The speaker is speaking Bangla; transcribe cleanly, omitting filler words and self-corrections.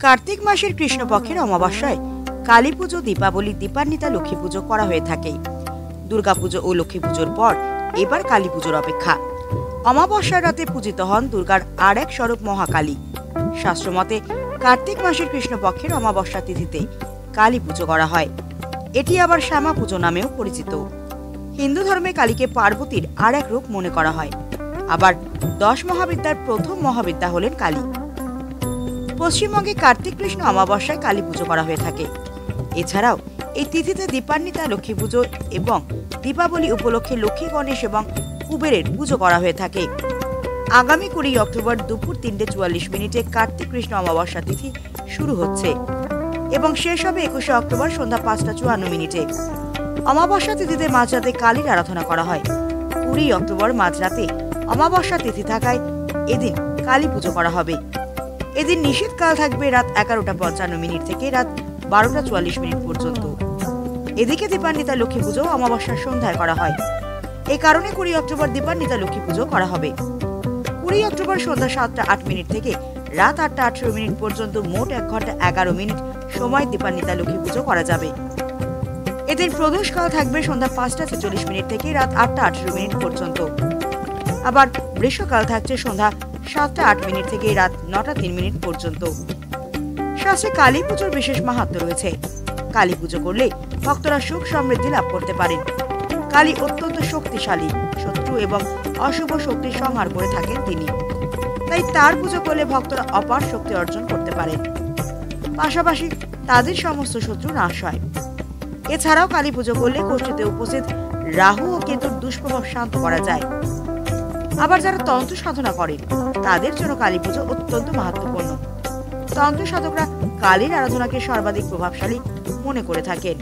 কার্তিক মাসের কৃষ্ণপক্ষের অমাবস্যায় কালী পুজো, দীপাবলি, দীপান্বিতা, লক্ষ্মী পুজো করা হয়ে থাকে। দুর্গাপুজো ও লক্ষ্মী পুজোর পর এবার কালী পুজোর অপেক্ষা। অমাবস্যার রাতে পূজিত হন দুর্গার আর এক স্বরূপ মহাকালী। শাস্ত্রমতে কার্তিক মাসের কৃষ্ণপক্ষের অমাবস্যা তিথিতে কালী পুজো করা হয়। এটি আবার শ্যামা পুজো নামেও পরিচিত। হিন্দু ধর্মে কালীকে পার্বতীর আর এক রূপ মনে করা হয়। আবার 10 মহাবিদ্যার প্রথম মহাবিদ্যা হলেন কালী। পশ্চিমবঙ্গে কার্তিক কৃষ্ণ অমাবস্যায় কালী পুজো করা হয়ে থাকে। এছাড়াও এই তিথিতে দীপান্বিতা, লক্ষ্মী পুজো এবং দীপাবলি উপলক্ষে লক্ষ্মী, গণেশ এবং কুবেরের পুজো করা হয়ে থাকে। আগামী 20 অক্টোবর দুপুর 3:44 কার্তিক কৃষ্ণ অমাবস্যা তিথি শুরু হচ্ছে এবং শেষ হবে 21 অক্টোবর সন্ধ্যা 5:54। অমাবস্যা তিথিতে মাঝরাতে কালীর আরাধনা করা হয়। 20 অক্টোবর মাঝরাতে অমাবস্যা তিথি থাকায় এদিন কালী পুজো করা হবে। এদিন নিষেধকাল থাকবে রাত 11:55 থেকে রাত 12:44 পর্যন্ত। এদিকে দীপান্বিতা, লক্ষ্মী পুজো অমাবস্যার সন্ধ্যায় করা হয়। এই কারণে 20 অক্টোবর দীপান্বিতা, লক্ষ্মী পুজো করা হবে। 20 অক্টোবর সন্ধ্যা 7:08 থেকে রাত 8:18 পর্যন্ত মোট 1 ঘন্টা 11 মিনিট সময় দীপান্বিতা, লক্ষ্মী পুজো করা যাবে। এদিন প্রদোষকাল থাকবে সন্ধ্যা 5:46 থেকে রাত 8:18 পর্যন্ত। আবার বৃষকাল থাকছে সন্ধ্যা 7:08 থেকে রাত 9:03 পর্যন্ত। শাস্ত্রে কালী পুজোর বিশেষ মাহাত্ম্য রয়েছে। কালী পুজো করলে ভক্তরা সুখ সমৃদ্ধি লাভ করতে পারেন। কালী অত্যন্ত শক্তিশালী, শত্রু এবং অশুভ শক্তি সংহার করে থাকেন তিনি। তাই তার পুজো করলে ভক্তরা অপার শক্তি অর্জন করতে পারেন। পাশাপাশি তাদের সমস্ত শত্রু নাশ হয়। এছাড়াও কালী পুজো করলে কোষ্ঠীতে উপস্থিত রাহু ও কেতুর দুষ্প্রভাব শান্ত করা যায়। আবার যারা তন্ত্র সাধনা করেন তাদের জন্য কালী পুজো অত্যন্ত মাহাত্ম্যপূর্ণ। তন্ত্র সাধকরা কালীর আরাধনাকে সর্বাধিক প্রভাবশালী মনে করে থাকেন।